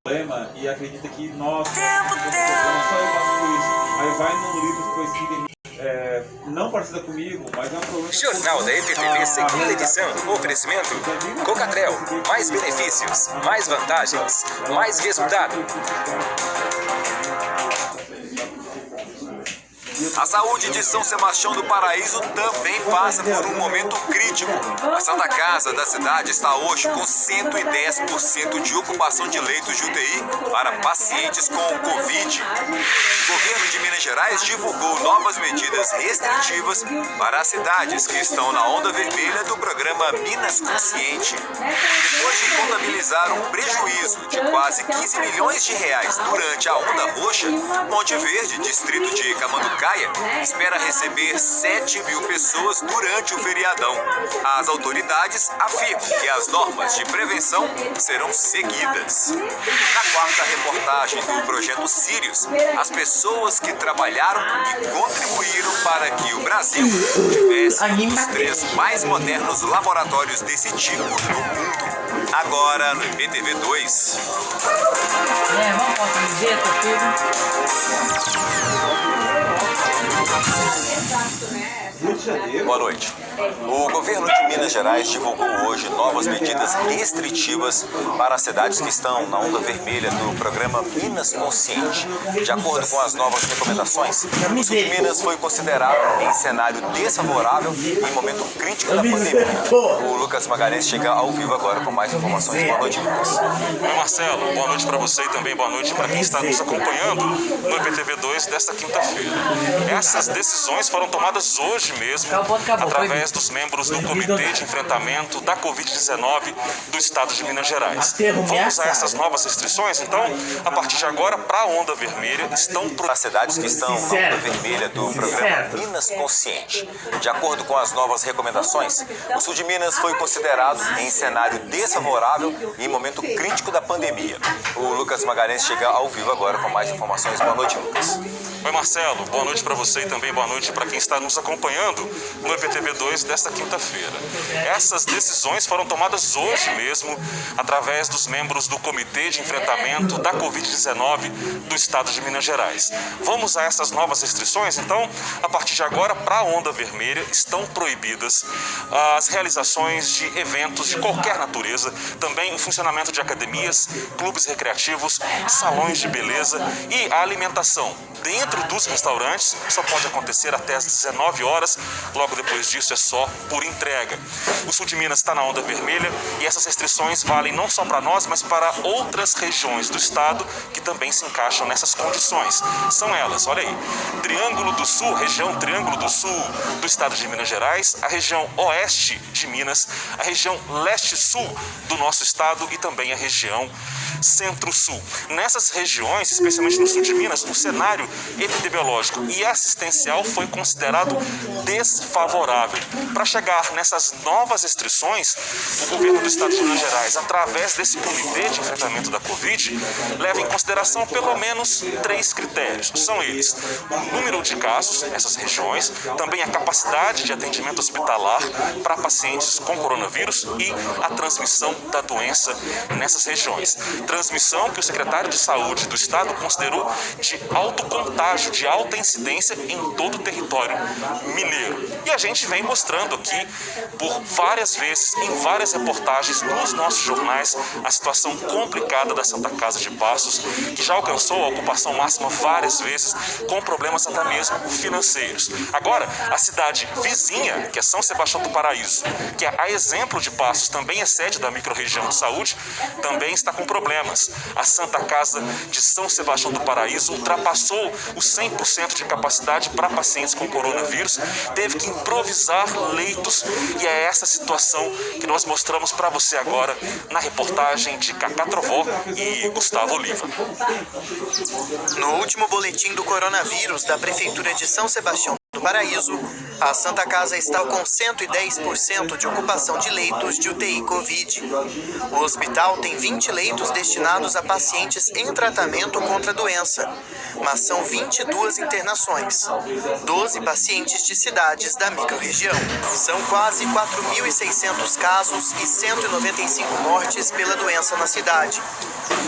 problema e acredita que, nossa, só eu passo por isso. Aí vai num livro que foi escrito não parecida comigo, mas é um problema... Jornal da EPTV, segunda edição. Oferecimento Cocatrel. Mais benefícios, mais vantagens, mais resultado. A saúde de São Sebastião do Paraíso também passa por um momento crítico. A Santa Casa da cidade está hoje com 110% de ocupação de leitos de UTI para pacientes com Covid. O governo de Minas Gerais divulgou novas medidas restritivas para as cidades que estão na onda vermelha do programa Minas Consciente. Depois de contabilizar um prejuízo de quase 15 milhões de reais durante a onda roxa, Monte Verde, distrito de Camanducaia, espera receber 7 mil pessoas durante o feriadão. As autoridades afirmam que as normas de prevenção serão seguidas. Na quarta reportagem do projeto Sírios, as pessoas que trabalharam e contribuíram para que o Brasil tivesse um dos 3 mais modernos laboratórios desse tipo no mundo. Agora no IPTV 2. Vamos com a camiseta, Boa noite. O governo de Minas Gerais divulgou hoje novas medidas restritivas para as cidades que estão na onda vermelha do programa Minas Consciente. De acordo com as novas recomendações, o sul de Minas foi considerado em cenário desfavorável em momento crítico da pandemia. O Lucas Magalhães chega ao vivo agora com mais informações. Boa noite, Lucas. Oi, Marcelo. Boa noite para você e também boa noite para quem está nos acompanhando no IPTV 2 desta quinta-feira. Essas decisões foram tomadas hoje mesmo através dos membros do Comitê de Enfrentamento da Covid-19 do Estado de Minas Gerais. Vamos a essas novas restrições, então, a partir de agora, para a onda vermelha, estão... As cidades que estão na onda vermelha do programa Minas Consciente. De acordo com as novas recomendações, o sul de Minas foi considerado em cenário desfavorável em momento crítico da pandemia. O Lucas Magalhães chega ao vivo agora com mais informações. Boa noite, Lucas. Oi, Marcelo. Boa noite para você e também boa noite para quem está nos acompanhando no IPTV 2 desta quinta-feira. Essas decisões foram tomadas hoje mesmo através dos membros do Comitê de Enfrentamento da Covid-19 do Estado de Minas Gerais. Vamos a essas novas restrições, então, a partir de agora, para a onda vermelha, estão proibidas as realizações de eventos de qualquer natureza, também o funcionamento de academias, clubes recreativos, salões de beleza e a alimentação dentro dos restaurantes só pode acontecer até às 19 horas, logo depois disso é só por entrega. O sul de Minas está na onda vermelha e essas restrições valem não só para nós, mas para outras regiões do estado que também se encaixam nessas condições. São elas, olha aí, Triângulo do Sul, região Triângulo do Sul do estado de Minas Gerais, a região oeste de Minas, a região leste-sul do nosso estado e também a região centro-sul. Nessas regiões, especialmente no sul de Minas, o cenário epidemiológico e assistencial foi considerado desfavorável. Para chegar nessas novas restrições, o governo do estado de Minas Gerais, através desse comitê de enfrentamento da Covid, leva em consideração pelo menos 3 critérios. São eles: o número de casos nessas regiões, também a capacidade de atendimento hospitalar para pacientes com coronavírus e a transmissão da doença nessas regiões. Transmissão que o secretário de Saúde do estado considerou de alto contágio, de alta incidência em todo o território mineiro. E a gente vem mostrando aqui por várias vezes, em várias reportagens nos nossos jornais, a situação complicada da Santa Casa de Passos, que já alcançou a ocupação máxima várias vezes, com problemas até mesmo financeiros. Agora, a cidade vizinha, que é São Sebastião do Paraíso, que é a exemplo de Passos, também é sede da microrregião de saúde, também está com problemas. A Santa Casa de São Sebastião do Paraíso ultrapassou os 100% de capacidade para pacientes com coronavírus, teve que improvisar leitos e é essa situação que nós mostramos para você agora na reportagem de Cacá Trovó e Gustavo Oliva. No último boletim do coronavírus da Prefeitura de São Sebastião do Paraíso, A Santa Casa está com 110% de ocupação de leitos de UTI Covid. O hospital tem 20 leitos destinados a pacientes em tratamento contra a doença, mas são 22 internações, 12 pacientes de cidades da microrregião. São quase 4.600 casos e 195 mortes pela doença na cidade.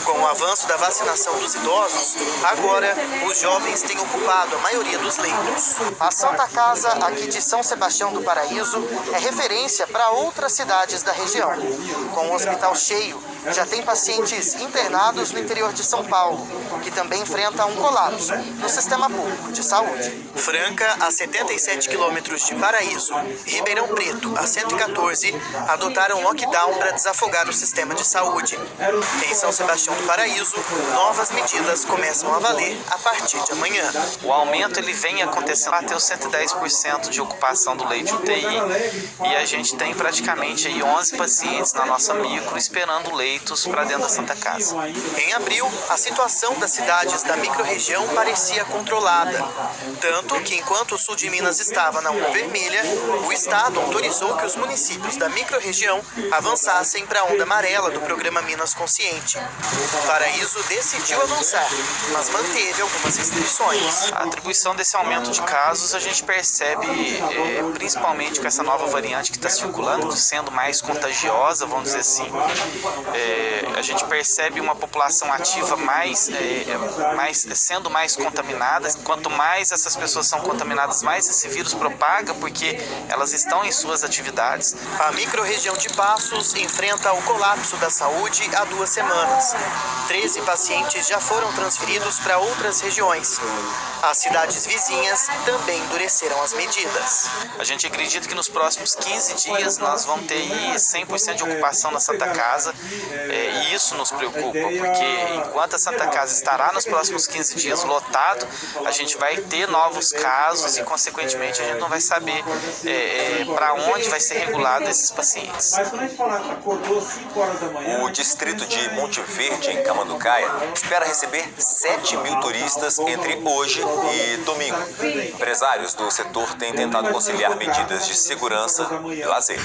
Com o avanço da vacinação dos idosos, agora os jovens têm ocupado a maioria dos leitos. A Santa Casa, aqui de São Sebastião do Paraíso, é referência para outras cidades da região. Com o hospital cheio, já tem pacientes internados no interior de São Paulo, que também enfrenta um colapso no sistema público de saúde. Franca, a 77 quilômetros de Paraíso, e Ribeirão Preto, a 114, adotaram lockdown para desafogar o sistema de saúde. Em São Sebastião do Paraíso, novas medidas começam a valer a partir de amanhã. O aumento ele vem acontecendo até os 110% de ocupação do leito de UTI e a gente tem praticamente aí 11 pacientes na nossa micro esperando leitos para dentro da Santa Casa. Em abril, a situação das cidades da microrregião parecia controlada, tanto que enquanto o sul de Minas estava na onda vermelha, o estado autorizou que os municípios da microrregião avançassem para a onda amarela do programa Minas Consciente. O Paraíso decidiu avançar, mas manteve algumas restrições. A atribuição desse aumento de casos a gente percebe principalmente com essa nova variante que está circulando, sendo mais contagiosa, vamos dizer assim. A gente percebe uma população ativa sendo mais contaminada. Quanto mais essas pessoas são contaminadas, mais esse vírus propaga, porque elas estão em suas atividades. A microrregião de Passos enfrenta o colapso da saúde há 2 semanas. 13 pacientes já foram transferidos para outras regiões. As cidades vizinhas também endureceram as medidas. A gente acredita que nos próximos 15 dias nós vamos ter aí 100% de ocupação na Santa Casa, e isso nos preocupa, porque enquanto a Santa Casa estará nos próximos 15 dias lotado, a gente vai ter novos casos e, consequentemente, a gente não vai saber para onde vai ser regulado esses pacientes. O distrito de Monte Verde, em Camanducaia, espera receber 7.000 turistas entre hoje e domingo. Empresários do setor têm tentado conciliar medidas de segurança e lazer.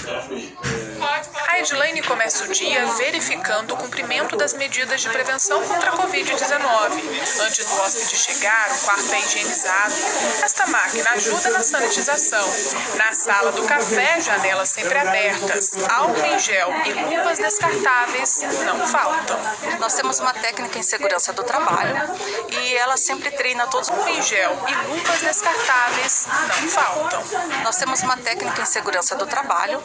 A Edilene começa o dia verificando o cumprimento das medidas de prevenção contra a Covid-19. Antes do hóspede chegar, o quarto é higienizado. Esta máquina ajuda na sanitização. Na sala do café, janelas sempre abertas. Álcool em gel e luvas descartáveis não faltam. Nós temos uma técnica em segurança do trabalho e ela sempre treina todos. Álcool em gel e luvas descartáveis não faltam. Nós temos uma técnica em segurança do trabalho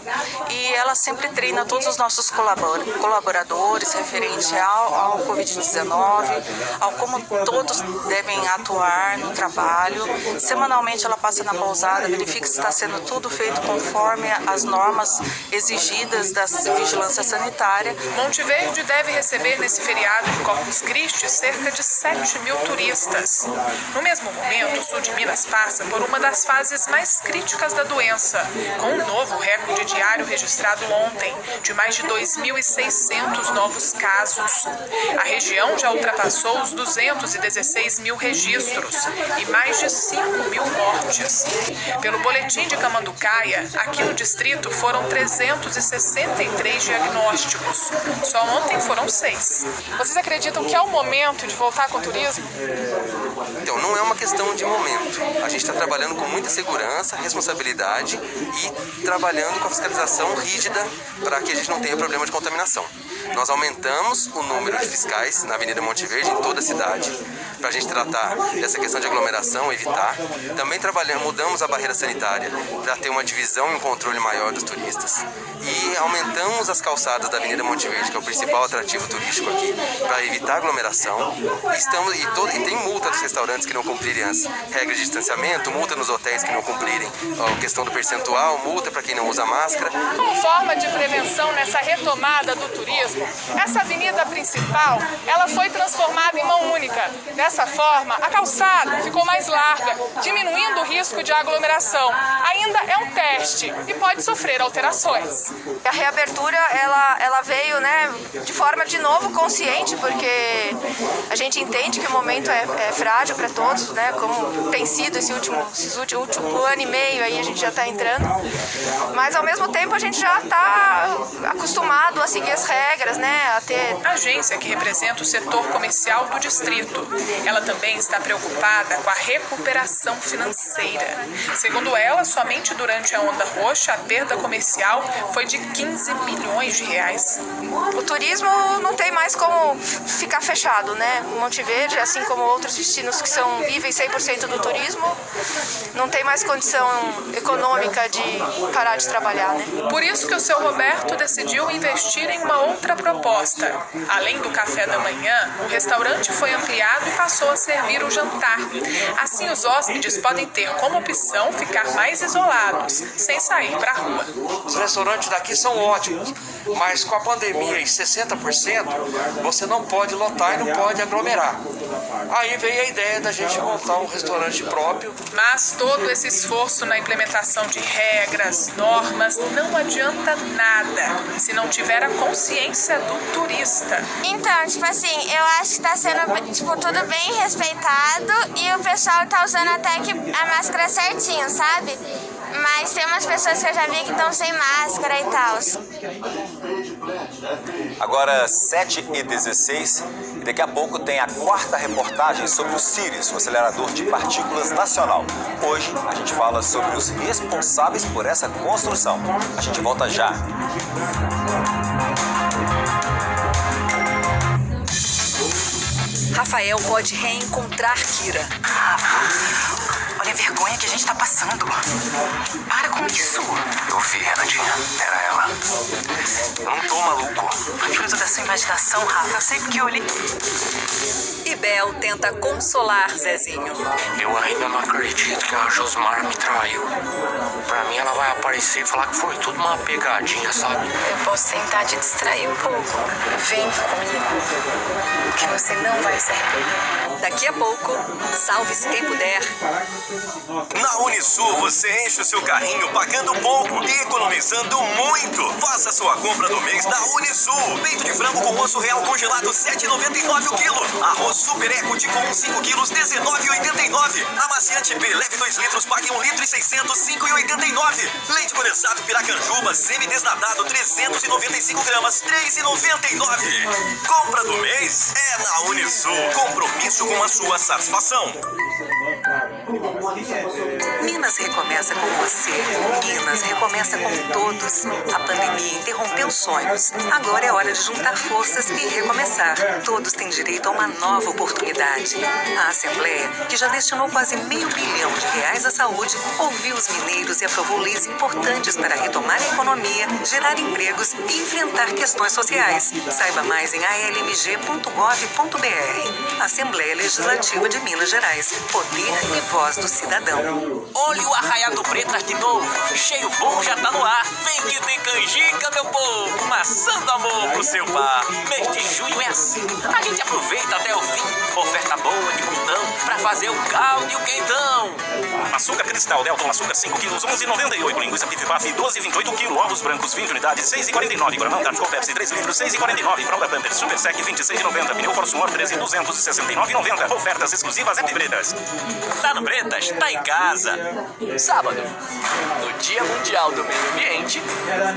e ela sempre treina todos os nossos colaboradores referente ao Covid-19, ao como todos devem atuar no trabalho. Semanalmente ela passa na pousada, verifica se está sendo tudo feito conforme as normas exigidas da vigilância sanitária. Monte Verde deve receber nesse feriado de Corpus Christi cerca de 7.000 turistas. No mesmo momento, o sul de Minas passa por uma das fases mais críticas da doença, com um novo recorde diário registrado ontem, de mais de 2.600 novos casos. A região já ultrapassou os 216 mil registros e mais de 5.000 mortes. Pelo boletim de Camanducaia, aqui no distrito foram 363 diagnósticos. Só ontem foram 6. Vocês acreditam que é o momento de voltar com o turismo? Então, não é uma questão de momento. A gente está trabalhando com muita segurança, responsabilidade e trabalhando com a fiscalização rígida para que a gente não tenha problema de contaminação. Nós aumentamos o número de fiscais na Avenida Monte Verde, em toda a cidade, para a gente tratar dessa questão de aglomeração, evitar. Também mudamos a barreira sanitária para ter uma divisão e um controle maior dos turistas. E aumentamos as calçadas da Avenida Monte Verde, que é o principal atrativo turístico aqui, para evitar aglomeração. E tem multa dos restaurantes que não cumprirem as regras de distanciamento, multa nos hotéis que não cumprirem a questão do percentual, multa para quem não usa máscara. Como forma de prevenção nessa retomada do turismo, essa avenida principal, ela foi transformada em mão única. Dessa forma, a calçada ficou mais larga, diminuindo o risco de aglomeração. Ainda é um teste e pode sofrer alterações. A reabertura, ela veio, de forma de novo consciente, porque A gente entende que o momento é frágil para todos, né? Como tem sido esse último ano e meio aí, a gente já está entrando. Mas ao mesmo tempo a gente já está acostumado a seguir as regras, né? A ter... A agência que representa o setor comercial do distrito. Ela também está preocupada com a recuperação financeira. Segundo ela, somente durante a onda roxa, a perda comercial foi de 15 milhões de reais. O turismo não tem mais como ficar fechado, né? O Monte Verde, assim como outros destinos que vivem 100% do turismo, não tem mais condição econômica de parar de trabalhar, né? Por isso que o seu Roberto decidiu investir em uma outra proposta. Além do café da manhã, o restaurante foi ampliado e passou a servir o jantar. Assim, os hóspedes podem ter como opção ficar mais isolados, sem sair para a rua. Os restaurantes daqui são ótimos, mas com a pandemia em 60%, você não pode lotar e não pode aglomerar. Aí veio a ideia da gente montar um restaurante próprio. Mas todo esse esforço na implementação de regras, normas, não adianta nada se não tiver a consciência do turista. Então, tipo assim, eu acho que tá sendo, tudo bem respeitado e o pessoal tá usando até que a máscara certinho, sabe? Mas tem umas pessoas que eu já vi que estão sem máscara e tal. Agora 7h16 e daqui a pouco tem a quarta reportagem sobre o CIRES, o acelerador de partículas nacional. Hoje a gente fala sobre os responsáveis por essa construção. A gente volta já. Rafael pode reencontrar Kira. Olha a vergonha que a gente tá passando. Para com isso. Eu vi, Renadinha. Era ela. Eu não tô maluco. Fruto da sua imaginação, Rafa. Eu sei porque eu olhei. E Bel tenta consolar Zezinho. Eu ainda não acredito que a Josmar me traiu. Pra mim, ela vai aparecer e falar que foi tudo uma pegadinha, sabe? Eu posso tentar te distrair um pouco. Vem comigo, que você não vai se arrepender. Daqui a pouco, salve-se quem puder. Na Unisul, você enche o seu carrinho pagando pouco e economizando muito. Faça sua compra do mês na Unisul. Peito de frango com osso real congelado, R$ 7,99 o quilo. Arroz Super Eco tipo 1, 5 quilos, R$ 19,89. Amaciante B, leve 2 litros, pague 1 litro e 600, R$ 5,89. Leite condensado Piracanjuba, semi-desnatado, 395 gramas, R$ 3,99. Compra do mês é na Unisul. Compromisso com a sua satisfação. Minas recomeça com você. Minas recomeça com todos. A pandemia interrompeu sonhos. Agora é hora de juntar forças e recomeçar. Todos têm direito a uma nova oportunidade. A Assembleia, que já destinou quase R$ 500 milhões à saúde, ouviu os mineiros e aprovou leis importantes para retomar a economia, gerar empregos e enfrentar questões sociais. Saiba mais em almg.gov.br. Assembleia Legislativa de Minas Gerais. Poder e voz do cidadão. Olha o Arraiado Pretas de novo. Cheio bom já tá no ar. Vem que tem canjica, meu povo. Maçã do amor pro seu bar. Mês de junho é assim. A gente aproveita até o fim. Oferta boa de montão pra fazer o caldo e o quentão. Açúcar cristal Delton, açúcar 5 quilos, 11,98. Linguiça Pif Paf, 12,28 kg. Ovos brancos, 20 unidades, 6,49. Granão Cartico Pepsi, 3 litros, 6,49. Fralda Pamper Super Sec, 26,90. Pneu Force More, 13,269,90. Ofertas exclusivas App Pretas. Tá no Pretas? Tá em casa. Sábado, no Dia Mundial do Meio Ambiente,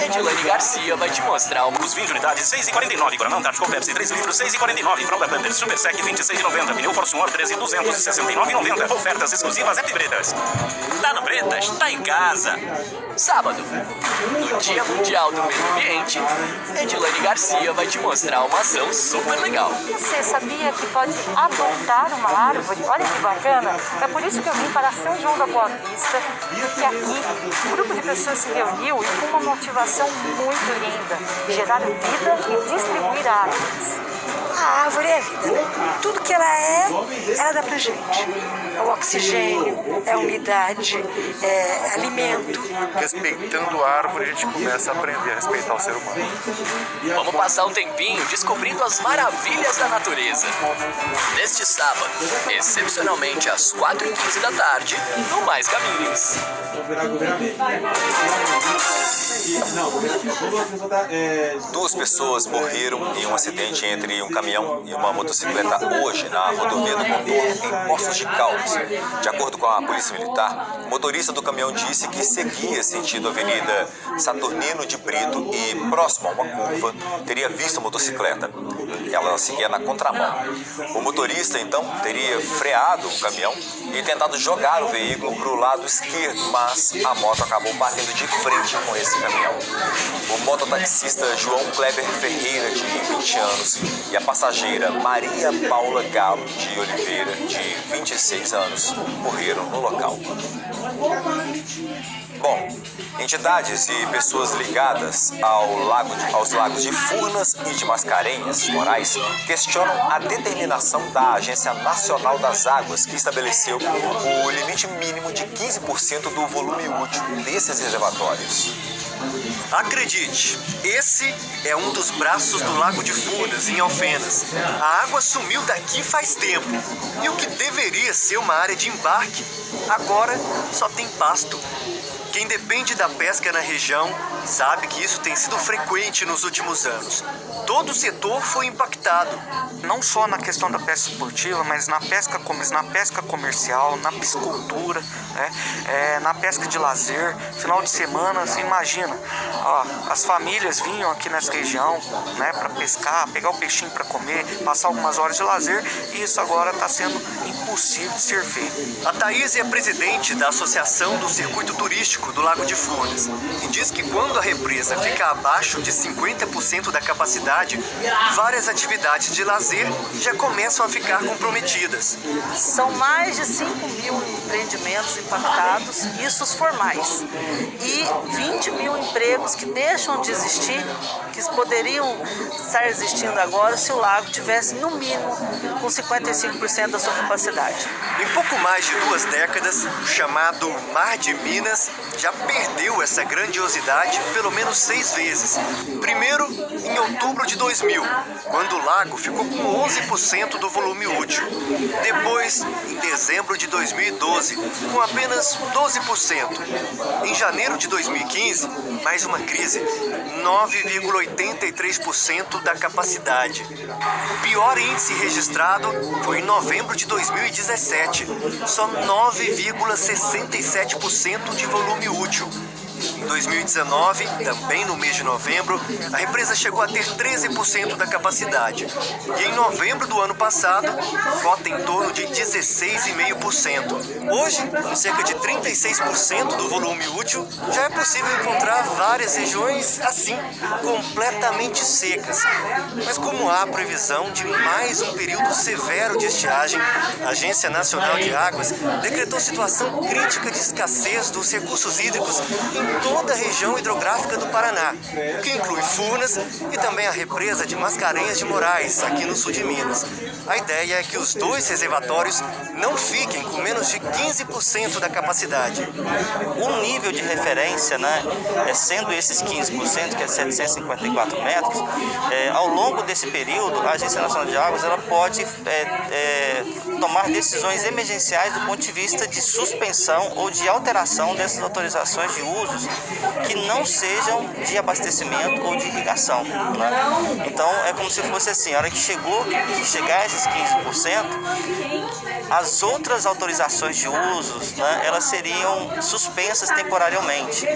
Edilane Garcia vai te mostrar os 20 unidades, 6,49. Granão Cartico Pepsi, 3 litros, 6,49. Fralda Pamper Super Sec, 26,90. Pneu Force More, 13,269,90. Ofertas exclusivas App Pretas. Tá no Pretas? Tá em casa. Sábado, no Dia Mundial do Meio Ambiente, Edilane Garcia vai te mostrar uma ação super legal. Você sabia que pode adotar uma árvore? Olha que bacana. É por isso que eu vim para São João da Boa Vista, que aqui um grupo de pessoas se reuniu e com uma motivação muito linda: gerar vida e distribuir árvores. A árvore é vida, né? Tudo que ela dá pra gente. É o oxigênio, é a umidade, é alimento. Respeitando a árvore, a gente começa a aprender a respeitar o ser humano. Vamos passar um tempinho descobrindo as maravilhas da natureza. Neste sábado, excepcionalmente às 4h15 da tarde, no Mais Caminhos. Duas pessoas morreram em um acidente entre um caminhão caminhão e uma motocicleta hoje na rodovia do Contorno, em Poços de Caldas. De acordo com a Polícia Militar, o motorista do caminhão disse que seguia sentido Avenida Saturnino de Brito e, próximo a uma curva, teria visto a motocicleta. Ela seguia na contramão. O motorista, então, teria freado o caminhão e tentado jogar o veículo para o lado esquerdo, mas a moto acabou batendo de frente com esse caminhão. O mototaxista João Kleber Ferreira, de 20 anos, e a passageira Maria Paula Galo de Oliveira, de 26 anos, morreram no local. Bom, entidades e pessoas ligadas aos lagos de Furnas e de Mascarenhas, Moraes, questionam a determinação da Agência Nacional das Águas, que estabeleceu o limite mínimo de 15% do volume útil desses reservatórios. Acredite, esse é um dos braços do Lago de Furnas, em Alfenas. A água sumiu daqui faz tempo. E o que deveria ser uma área de embarque, agora só tem pasto. Quem depende da pesca na região sabe que isso tem sido frequente nos últimos anos. Todo o setor foi impactado. Não só na questão da pesca esportiva, mas na pesca comercial, na piscicultura, né? Na pesca de lazer. Final de semana, você imagina, as famílias vinham aqui nessa região, né, para pescar, pegar o peixinho para comer, passar algumas horas de lazer, e isso agora está sendo impossível de ser feito. A Thaís é presidente da Associação do Circuito Turístico do Lago de Furnas e diz que quando a represa fica abaixo de 50% da capacidade, várias atividades de lazer já começam a ficar comprometidas. São mais de 5 mil empreendimentos impactados, isso os formais, e 20 mil empregos que deixam de existir, que poderiam estar existindo agora se o lago tivesse no mínimo com 55% da sua capacidade. Em pouco mais de 2 décadas, o chamado Mar de Minas já perdeu essa grandiosidade pelo menos 6 vezes. Primeiro, em outubro de 2000, quando o lago ficou com 11% do volume útil. Depois, em dezembro de 2012, com apenas 12%. Em janeiro de 2015, mais uma crise, 9,83% da capacidade. O pior índice registrado foi em novembro de 2017, só 9,67% de volume útil. Em 2019, também no mês de novembro, a represa chegou a ter 13% da capacidade. E em novembro do ano passado, cota em torno de 16,5%. Hoje, com cerca de 36% do volume útil, já é possível encontrar várias regiões assim, completamente secas. Mas como há previsão de mais um período severo de estiagem, a Agência Nacional de Águas decretou situação crítica de escassez dos recursos hídricos em toda a região hidrográfica do Paraná, o que inclui Furnas e também a represa de Mascarenhas de Moraes, aqui no sul de Minas. A ideia é que os 2 reservatórios não fiquem com menos de 15% da capacidade. O nível de referência, né, sendo esses 15%, que é 754 metros, ao longo desse período, a Agência Nacional de Águas ela pode tomar decisões emergenciais do ponto de vista de suspensão ou de alteração dessas autorizações de usos que não sejam de abastecimento ou de irrigação, né? Então é como se fosse assim, a hora que chegar esses 15%, as outras autorizações de usos, né, elas seriam suspensas temporariamente,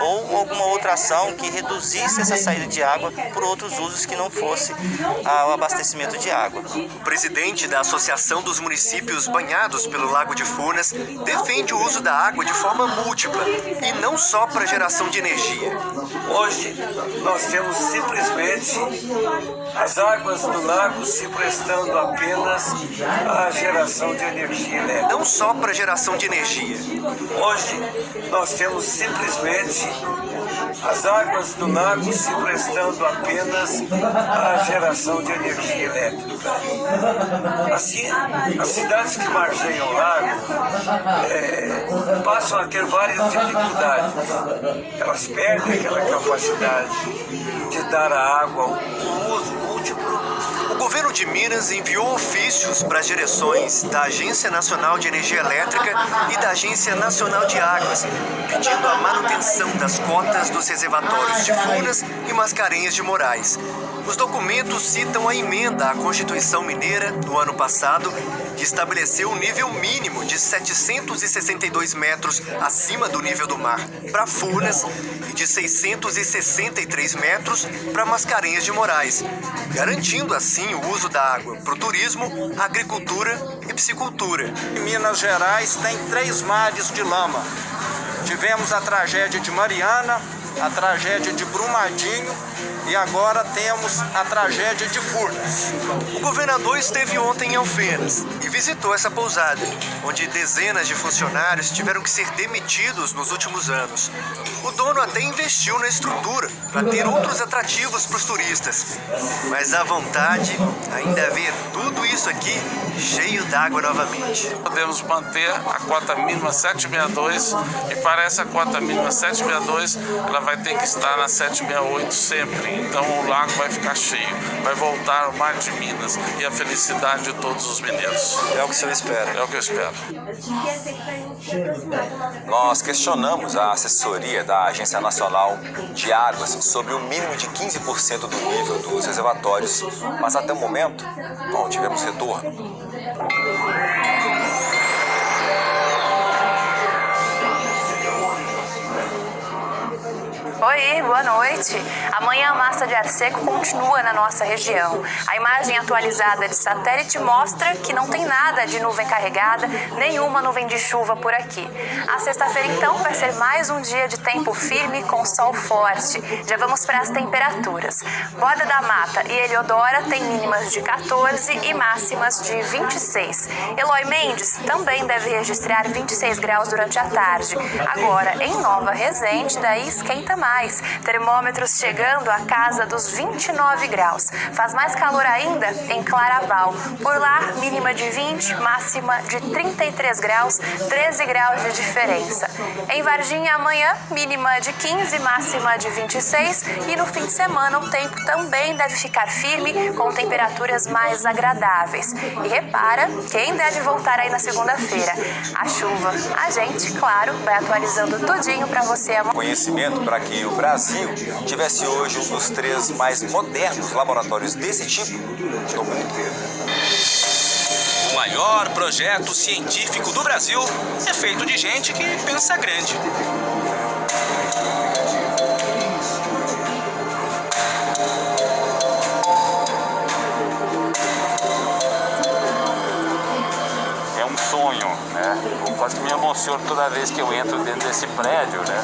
ou alguma outra ação que reduzisse essa saída de água por outros usos que não fosse o abastecimento de água. O presidente da Associação dos Municípios Banhados pelo Lago de Furnas defende o uso da água de forma múltipla e não só para geração de energia. Hoje nós temos simplesmente as águas do lago se prestando apenas à geração de energia elétrica. Não só para geração de energia. Hoje nós temos simplesmente as águas do lago se prestando apenas à geração de energia elétrica. Assim, as cidades que margeiam o lago passam a ter várias dificuldades. Elas perdem aquela capacidade de dar à água um uso múltiplo, o governo de Minas enviou ofícios para as direções da Agência Nacional de Energia Elétrica e da Agência Nacional de Águas, pedindo a manutenção das cotas dos reservatórios de Furnas e Mascarenhas de Moraes. Os documentos citam a emenda à Constituição Mineira do ano passado, que estabeleceu um nível mínimo de 762 metros acima do nível do mar para Furnas e de 663 metros para Mascarenhas de Moraes, garantindo assim o uso da água para o turismo, agricultura e piscicultura. Em Minas Gerais tem 3 mares de lama. Tivemos a tragédia de Mariana, a tragédia de Brumadinho e agora temos a tragédia de Furnas. O governador esteve ontem em Alfenas e visitou essa pousada, onde dezenas de funcionários tiveram que ser demitidos nos últimos anos. O dono até investiu na estrutura para ter outros atrativos para os turistas, mas a vontade ainda é ver tudo isso aqui cheio d'água novamente. Podemos manter a cota mínima 762 e para essa cota mínima 762 ela vai ter que estar na 768 sempre. Então o lago vai ficar cheio, vai voltar ao mar de Minas e a felicidade de todos os mineiros. É o que o senhor espera? É o que eu espero. Nós questionamos a assessoria da Agência Nacional de Águas sobre o mínimo de 15% do nível dos reservatórios, mas até o momento não tivemos retorno. Oi, boa noite. Amanhã a massa de ar seco continua na nossa região. A imagem atualizada de satélite mostra que não tem nada de nuvem carregada, nenhuma nuvem de chuva por aqui. A sexta-feira, então, vai ser mais um dia de tempo firme com sol forte. Já vamos para as temperaturas. Borda da Mata e Heliodora têm mínimas de 14 e máximas de 26. Eloy Mendes também deve registrar 26 graus durante a tarde. Agora, em Nova Resende, daí esquenta mais. Termômetros chegando à casa dos 29 graus. Faz mais calor ainda em Claraval. Por lá, mínima de 20, máxima de 33 graus, 13 graus de diferença. Em Varginha, amanhã, mínima de 15, máxima de 26. E no fim de semana, o tempo também deve ficar firme, com temperaturas mais agradáveis. E repara, quem deve voltar aí na segunda-feira? A chuva. A gente, claro, vai atualizando tudinho para você amanhã. Conhecimento para que o Brasil tivesse hoje um dos 3 mais modernos laboratórios desse tipo no mundo inteiro. O maior projeto científico do Brasil é feito de gente que pensa grande. É um sonho, né? Eu quase que me emociono toda vez que eu entro dentro desse prédio, né?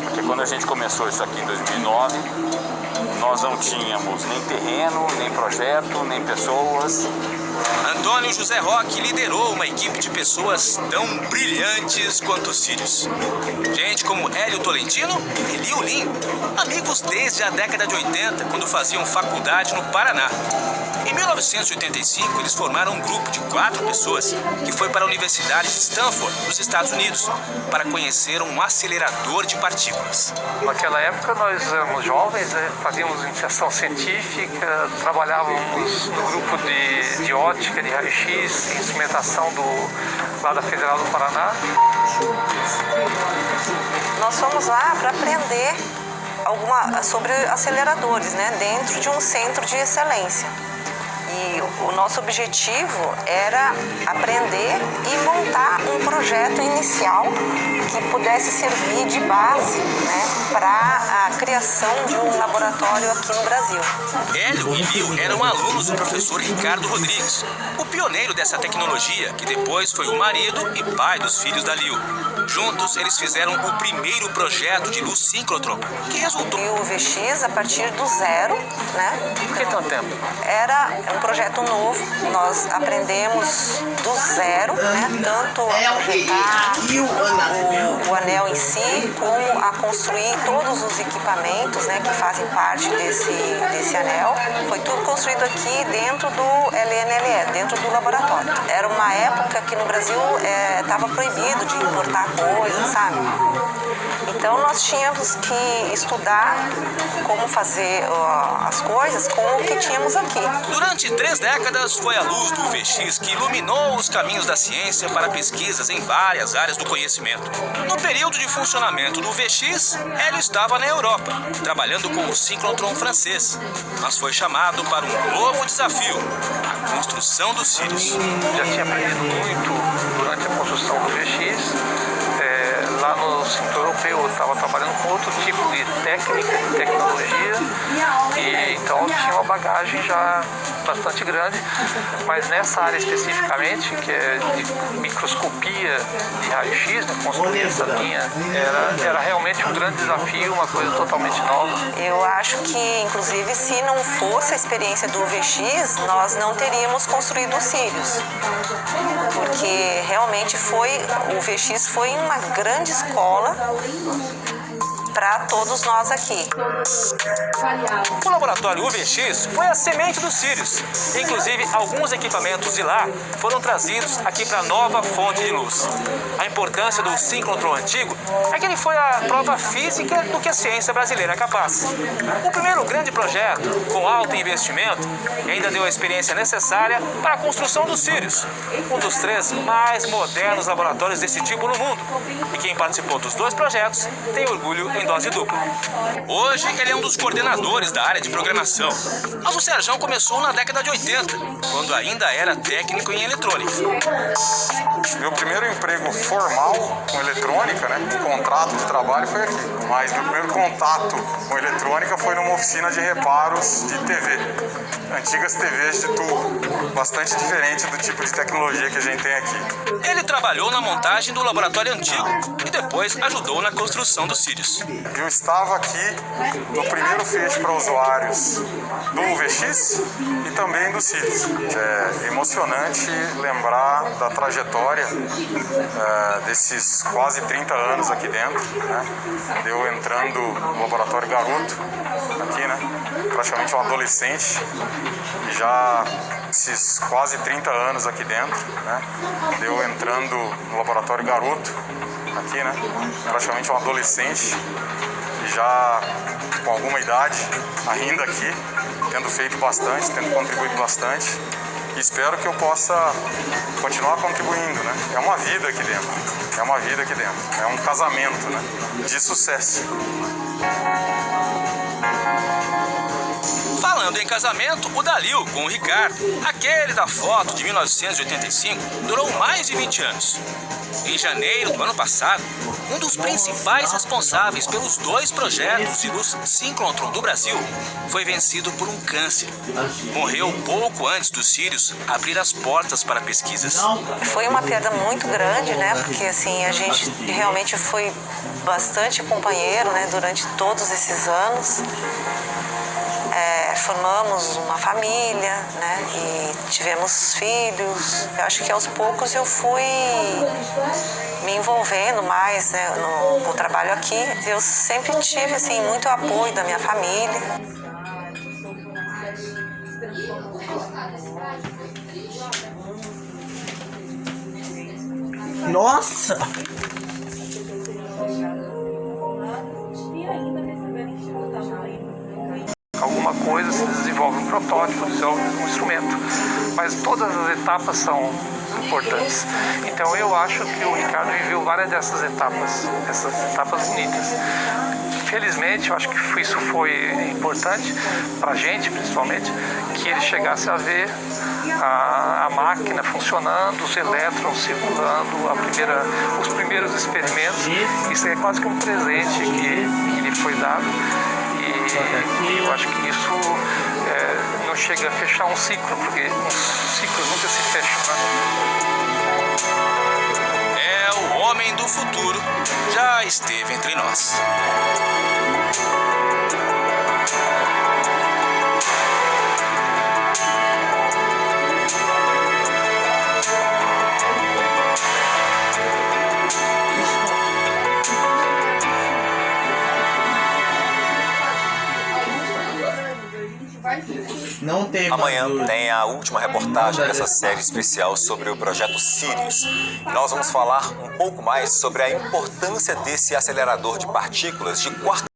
Porque quando a gente começou isso aqui em 2009, nós não tínhamos nem terreno, nem projeto, nem pessoas. Antônio José Roque liderou uma equipe de pessoas tão brilhantes quanto os Sírios. Gente como Hélio Tolentino e Liu Lin, amigos desde a década de 80, quando faziam faculdade no Paraná. Em 1985, eles formaram um grupo de 4 pessoas que foi para a Universidade de Stanford, nos Estados Unidos, para conhecer um acelerador de partículas. Naquela época, nós éramos jovens, né? Fazíamos iniciação científica, trabalhávamos no grupo de ótica, de raio-x, instrumentação lá da Federal do Paraná. Nós fomos lá para aprender sobre aceleradores, né? Dentro de um centro de excelência. E o nosso objetivo era aprender e montar um projeto inicial que pudesse servir de base, né, para a criação de um laboratório aqui no Brasil. Hélio e Liu eram alunos do professor Ricardo Rodrigues, o pioneiro dessa tecnologia, que depois foi o marido e pai dos filhos da Liu. Juntos, eles fizeram o primeiro projeto de luz síncrotron, que resultou... E o VX a partir do zero, né? Por que tanto tempo? Era um projeto novo, nós aprendemos do zero, né? Tanto a projetar o anel em si, como a construir todos os equipamentos, né, que fazem parte desse anel. Foi tudo construído aqui dentro do LNLE, dentro do laboratório. Era uma época que no Brasil estava proibido de importar coisas, sabe? Então nós tínhamos que estudar como fazer as coisas com o que tínhamos aqui. Durante 3 décadas foi a luz do UVX que iluminou os caminhos da ciência para pesquisas em várias áreas do conhecimento. No período de funcionamento do UVX, Hélio estava na Europa, trabalhando com o síncrotron francês, mas foi chamado para um novo desafio, a construção dos Sirius. Já tinha aprendido muito durante a construção do UVX. Lá no Centro Europeu eu estava trabalhando com outro tipo de técnica, de tecnologia, e então tinha uma bagagem já bastante grande, mas nessa área especificamente, que é de microscopia de raio-x, né, construir essa linha, era realmente um grande desafio, uma coisa totalmente nova. Eu acho que, inclusive, se não fosse a experiência do UVX, nós não teríamos construído os Sirius, porque realmente o UVX foi uma grande escola para todos nós aqui. O laboratório UVX foi a semente dos Sirius. Inclusive, alguns equipamentos de lá foram trazidos aqui para a nova fonte de luz. A importância do síncrotron antigo é que ele foi a prova física do que a ciência brasileira é capaz. O primeiro grande projeto, com alto investimento, ainda deu a experiência necessária para a construção dos Sirius, um dos 3 mais modernos laboratórios desse tipo no mundo. E quem participou dos 2 projetos tem orgulho em dose dupla. Hoje ele é um dos coordenadores da área de programação, mas o Serjão começou na década de 80, quando ainda era técnico em eletrônica. Meu primeiro emprego formal com eletrônica, né, um contrato de trabalho foi aqui, mas meu primeiro contato com eletrônica foi numa oficina de reparos de TV, antigas TVs de tubo, bastante diferente do tipo de tecnologia que a gente tem aqui. Ele trabalhou na montagem do laboratório antigo e depois ajudou na construção dos Sirius. Eu estava aqui no primeiro feixe para usuários do UVX e também do Sirius. É emocionante lembrar da trajetória desses quase 30 anos aqui dentro, né? Eu entrando no laboratório garoto aqui, né? Praticamente um adolescente, e já esses quase 30 anos aqui dentro, né? Eu entrando no laboratório garoto aqui, né? Praticamente um adolescente, já com alguma idade, ainda aqui, tendo feito bastante, tendo contribuído bastante, e espero que eu possa continuar contribuindo, né? É uma vida aqui dentro, é um casamento, né? De sucesso. Falando em casamento, o Dalil com o Ricardo, aquele da foto de 1985, durou mais de 20 anos. Em janeiro do ano passado, um dos principais responsáveis pelos 2 projetos de luz síncrotron do Brasil foi vencido por um câncer. Morreu pouco antes dos Sirius abrir as portas para pesquisas. Foi uma perda muito grande, né? Porque assim, a gente realmente foi bastante companheiro, né? Durante todos esses anos. Formamos uma família, né? E tivemos filhos. Eu acho que aos poucos eu fui me envolvendo mais, né, no trabalho aqui. Eu sempre tive assim muito apoio da minha família. Nossa! Alguma coisa, se desenvolve um protótipo, desenvolve um instrumento, mas todas as etapas são importantes. Então eu acho que o Ricardo viveu várias dessas etapas bonitas. Felizmente, eu acho que isso foi importante para a gente, principalmente, que ele chegasse a ver a máquina funcionando, os elétrons circulando, os primeiros experimentos. Isso é quase que um presente que lhe foi dado. E eu acho que isso não chega a fechar um ciclo, porque os ciclos nunca se fecham, né? É o homem do futuro, já esteve entre nós. Não Amanhã tem a última reportagem dessa série especial sobre o projeto Sirius. Nós vamos falar um pouco mais sobre a importância desse acelerador de partículas de quarta